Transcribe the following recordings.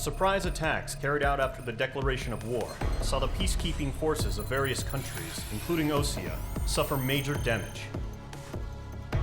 surprise attacks carried out after the declaration of war saw the peacekeeping forces of various countries, including Osea, suffer major damage.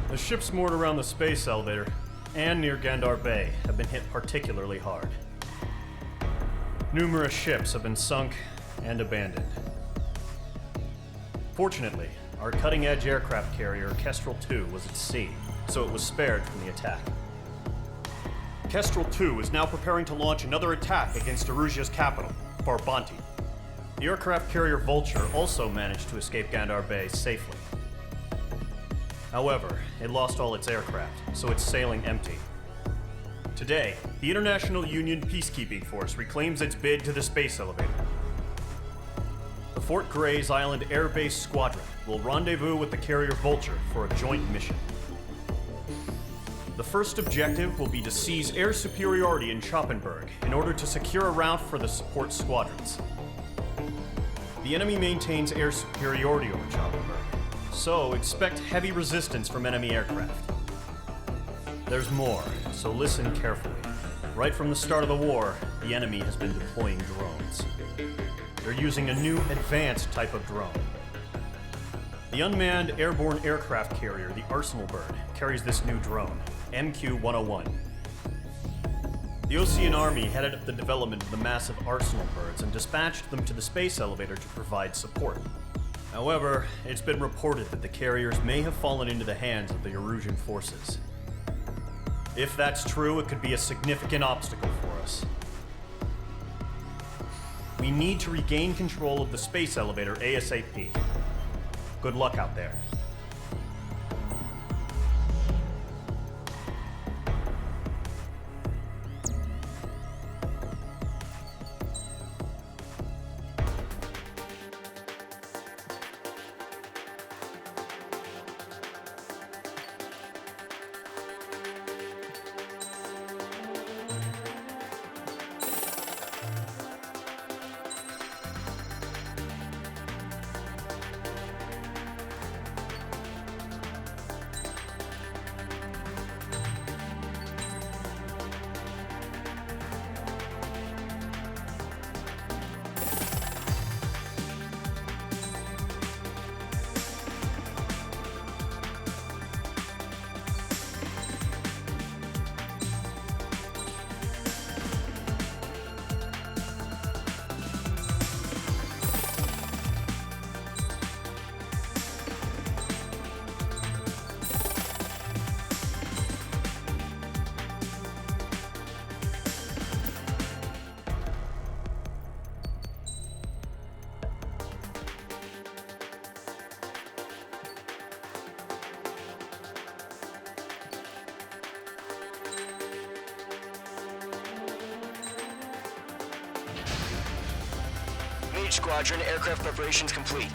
The ships moored around the space elevator and near Gandar Bay have been hit particularly hard. Numerous ships have been sunk and abandoned. Fortunately, our cutting-edge aircraft carrier Kestrel II was at sea, so it was spared from the attack. Kestrel II is now preparing to launch another attack against Erusia's capital, Farbanti. The aircraft carrier Vulture also managed to escape Gandar Bay safely. However, it lost all its aircraft, so it's sailing empty. Today, the International Union Peacekeeping Force reclaims its bid to the space elevator. The Fort Grays Island Air Base Squadron will rendezvous with the carrier Vulture for a joint mission. The first objective will be to seize air superiority in Schoppenberg in order to secure a route for the support squadrons. The enemy maintains air superiority over Schoppenberg, so expect heavy resistance from enemy aircraft. There's more, so listen carefully. Right from the start of the war, the enemy has been deploying drones. They're using a new advanced type of drone. The unmanned airborne aircraft carrier, the Arsenal Bird, carries this new drone, MQ-101. The Osean Army headed up the development of the massive Arsenal Birds and dispatched them to the space elevator to provide support. However, it's been reported that the carriers may have fallen into the hands of the Erusian forces. If that's true, it could be a significant obstacle for us. We need to regain control of the space elevator ASAP. Good luck out there. Mage Squadron, aircraft preparations complete.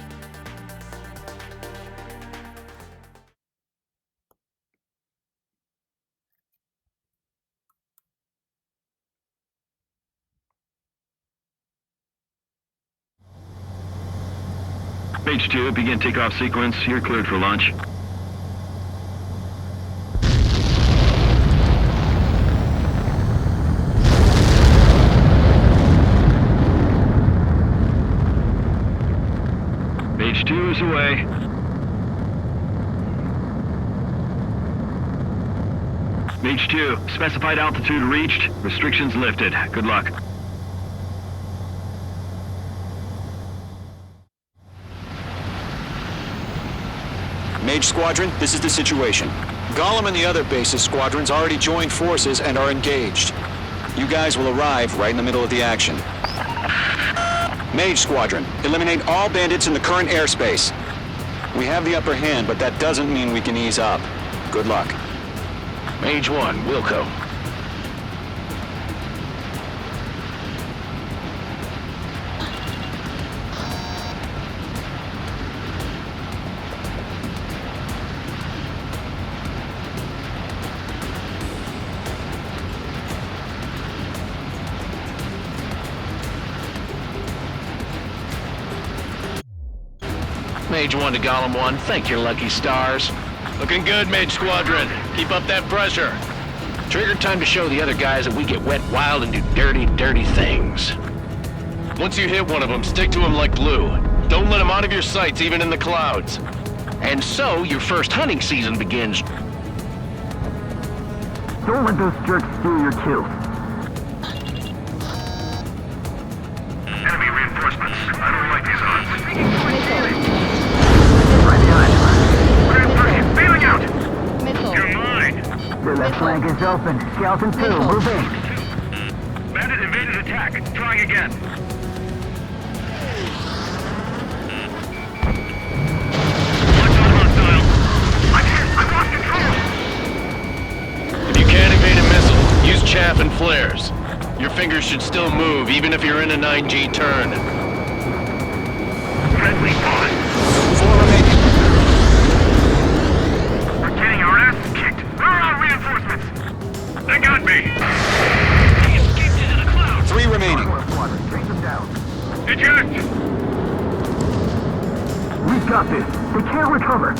Mage 2, begin takeoff sequence. You're cleared for launch. Mage 2 is away. Mage 2, specified altitude reached. Restrictions lifted. Good luck. Mage Squadron, this is the situation. Golem and the other base's squadrons already joined forces and are engaged. You guys will arrive right in the middle of the action. Mage Squadron, eliminate all bandits in the current airspace. We have the upper hand, but that doesn't mean we can ease up. Good luck. Mage 1, Wilco. Mage 1 to Golem 1, thank your lucky stars. Looking good, Mage Squadron. Keep up that pressure. Trigger, time to show the other guys that we get wet wild and do dirty, dirty things. Once you hit one of them, stick to them like glue. Don't let them out of your sights, even in the clouds. And so, your first hunting season begins. Don't let those jerks steal your kill. Enemy reinforcements. I don't like these odds. Right behind him. Bailing out! You're mine! The left flank is open. Skeleton 2, move in. Bandit invaded attack. Trying again. Watch out, hostile. I'm hit. I've lost control. If you can't evade a missile, use chaff and flares. Your fingers should still move, even if you're in a 9G turn. Friendly on. 4 remaining. We're getting our asses kicked. Where are our reinforcements? They got me. He escaped into the clouds. 3 remaining. Take them down. Eject. We've got this. They can't recover.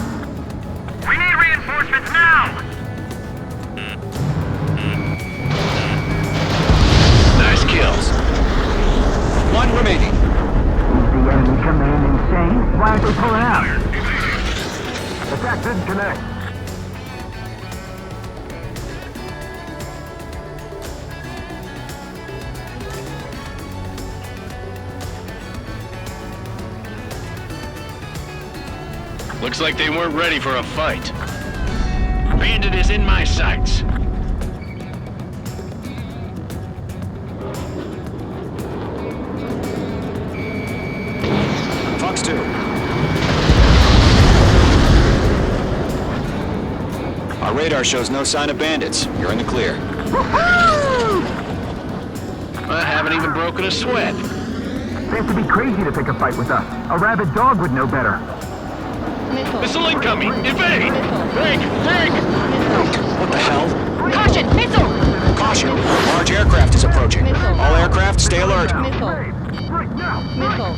We need reinforcements now. Nice kills. 1 remaining. Is the enemy coming in insane? Why aren't they pulling out? Attack didn't connect. Looks like they weren't ready for a fight. Bandit is in my sights. Fox 2. Our radar shows no sign of bandits. You're in the clear. I haven't even broken a sweat. They have to be crazy to pick a fight with us. A rabid dog would know better. Missile incoming! Evade! Break! Break! What the hell? Caution! Missile! Caution! Large aircraft is approaching. All aircraft, stay alert. Missile! Right now! Missile!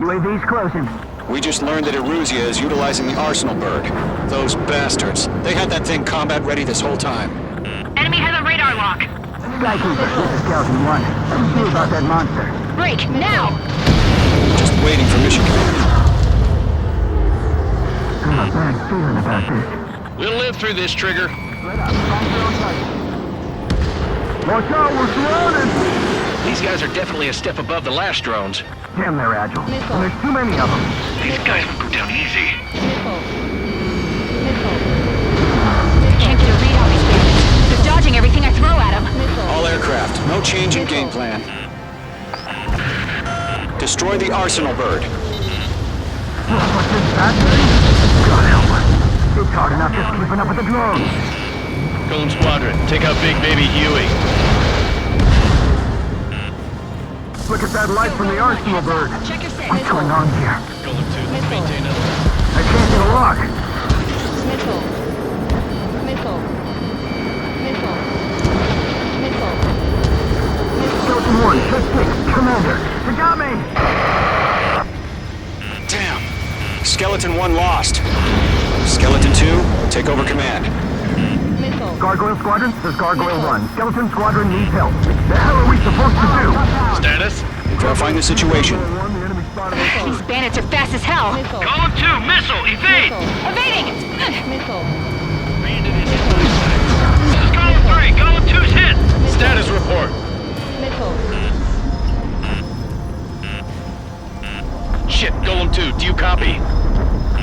UAV's closing. We just learned that Eruzia is utilizing the Arsenal bird. Those bastards. They had that thing combat ready this whole time. Enemy has a radar lock! Skykeeper, this is Skeleton 1. Let's see about that monster. Break! Now! Just waiting for mission command. I have a bad feeling about this. We'll live through this, Trigger. Watch out, we're surrounded! These guys are definitely a step above the last drones. Damn, they're agile. Missile. And there's too many of them. These guys will go down easy. Missile! Missile! Can't get a read on these bandits. They're dodging everything I throw at them. Missile! All aircraft, no change in game plan. Destroy the Arsenal bird. What's this factory? God help us. It's hard enough just keeping up with the drones. Golem Squadron, take out Big Baby Huey. Look at that light from the Arsenal bird. Check your set. What's going on here? Golem 2, Missile. maintain other. I can't get a lock. Missile! Missile! Missile! Missile! Skeleton 1, check 6, Commander. They got me! Damn. Skeleton 1 lost. Skeleton 2, take over command. Missile! Gargoyle Squadron, this is Gargoyle 1. Skeleton Squadron needs help. The hell are we supposed to do? Status? Verifying the situation. One, the enemy spotted us. These bandits are fast as hell! Missile! Column 2, missile, evade! Evading! Missile! Bandit is in my sights. This is column 3, column 2's hit! Status report. Missile! Shit, Golem 2, do you copy?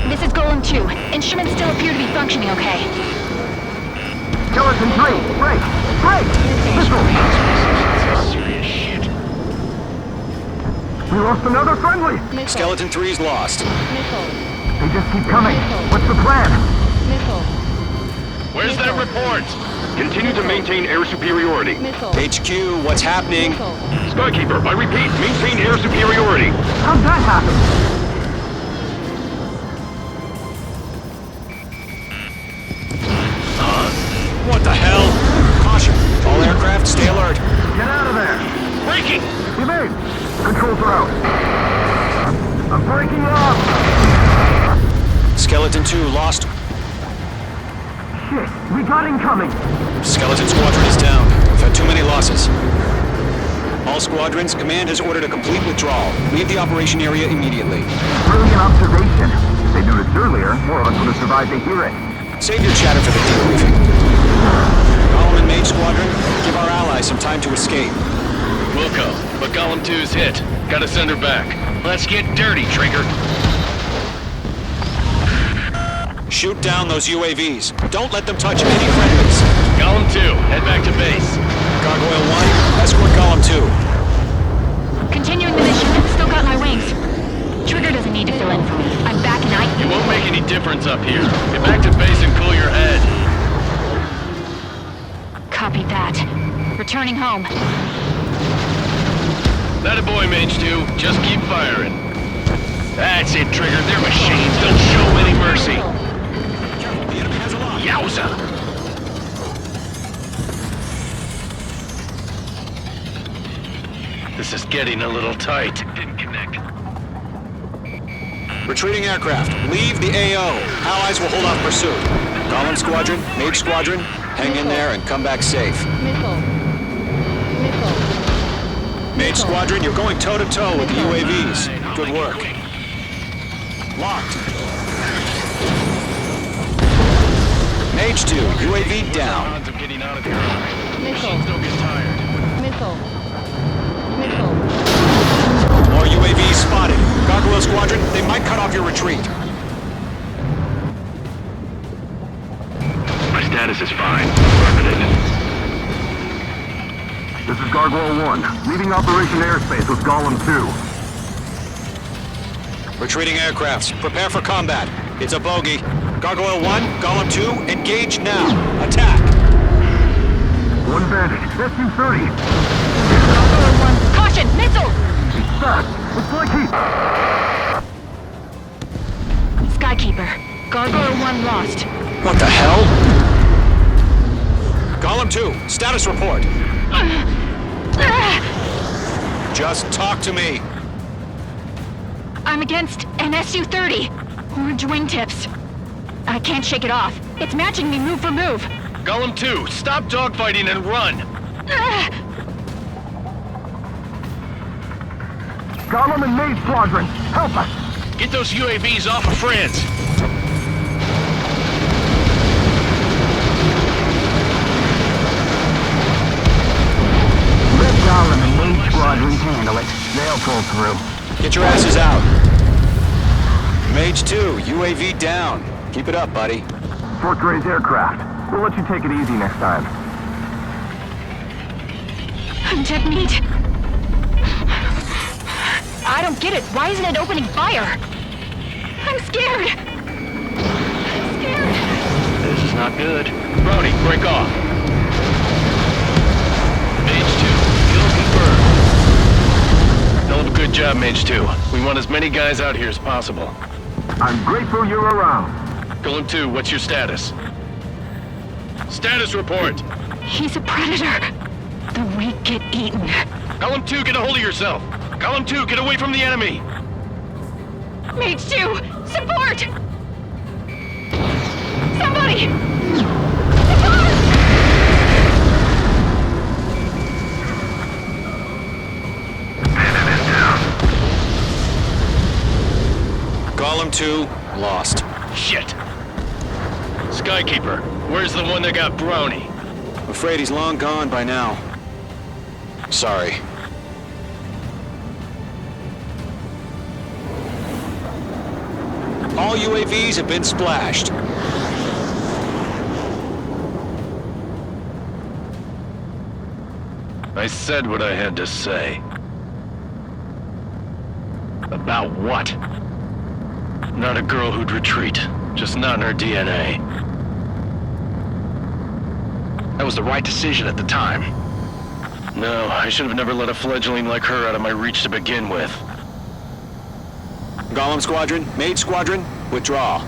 This is Golem 2. Instruments still appear to be functioning okay. Skeleton 3, break! Break! Missile! Serious shit. We lost another friendly! Missile! Skeleton 3's lost. Missile! They just keep coming. What's the plan? Missile! Where's that report? Continue to maintain air superiority. Missile. HQ, what's happening? Missile. Skykeeper, I repeat, maintain air superiority. How'd that happen? What the hell? Caution. All aircraft, stay alert. Get out of there! Breaking! Evade! Controls are out. I'm breaking off! Skeleton 2 lost. Shit, we got incoming! Skeleton Squadron is down. We've had too many losses. All squadrons, command has ordered a complete withdrawal. Leave the operation area immediately. Brilliant observation. If they knew this earlier, more of us would have survived to hear it. Save your chatter for the debriefing. Golem and Mage Squadron, give our allies some time to escape. Wilco, but Golem 2's hit. Gotta send her back. Let's get dirty, Trigger. Shoot down those UAVs. Don't let them touch any friendlies. Golem 2, head back to base. Gargoyle 1, escort Golem 2. Continuing the mission. Still got my wings. Trigger doesn't need to fill in for me. I'm back and It won't make any difference up here. Get back to base and cool your head. Copy that. Returning home. That a boy, Mage 2. Just keep firing. That's it, Trigger. They're machines. Don't show any mercy. The enemy has a lock. Yowza! This is getting a little tight. Didn't connect. Retreating aircraft, leave the AO. Allies will hold off pursuit. Golem Squadron, Mage Squadron, hang in there and come back safe. Missile. Missile. Mage Squadron, you're going toe-to-toe with the UAVs. Good work. Locked. Mage 2, UAV down. Odds of getting out of here. Missile. Machines don't get tired. Missile. Missile. More UAVs spotted. Gargoyle Squadron, they might cut off your retreat. My status is fine. Affirmative. This is Gargoyle 1, leading Operation Airspace with Golem 2. Retreating aircrafts, prepare for combat. It's a bogey. Gargoyle 1, Golem 2, engage now. Attack! One Vantage, SU-30. Gargoyle 1. Caution! Missile! He's fast. It's like he... Skykeeper. Gargoyle 1 lost. What the hell? Golem 2, status report. Just talk to me. I'm against an Su-30. Orange wingtips. I can't shake it off. It's matching me move for move. Golem 2, stop dogfighting and run! Golem and Mage Squadron, help us! Get those UAVs off of France! Let Golem and Mage Squadron handle it. They'll pull through. Get your asses out. Mage 2, UAV down. Keep it up, buddy. Fort Gray's aircraft. We'll let you take it easy next time. I'm dead meat. I don't get it. Why isn't it opening fire? I'm scared. I'm scared. This is not good. Brody, break off. Mage 2, kill confirmed. Hell of a good job, Mage 2. We want as many guys out here as possible. I'm grateful you're around. Golem 2, what's your status? Status report! He's a predator. The weak get eaten. Golem 2, get a hold of yourself! Golem 2, get away from the enemy! Mage 2, support! Somebody! Support! Golem 2, lost. Shit! Skykeeper, where's the one that got Brownie? Afraid he's long gone by now. Sorry. All UAVs have been splashed. I said what I had to say. About what? Not a girl who'd retreat. Just not in her DNA. I was the right decision at the time. No, I should have never let a fledgling like her out of my reach to begin with. Golem Squadron, Mage Squadron, withdraw.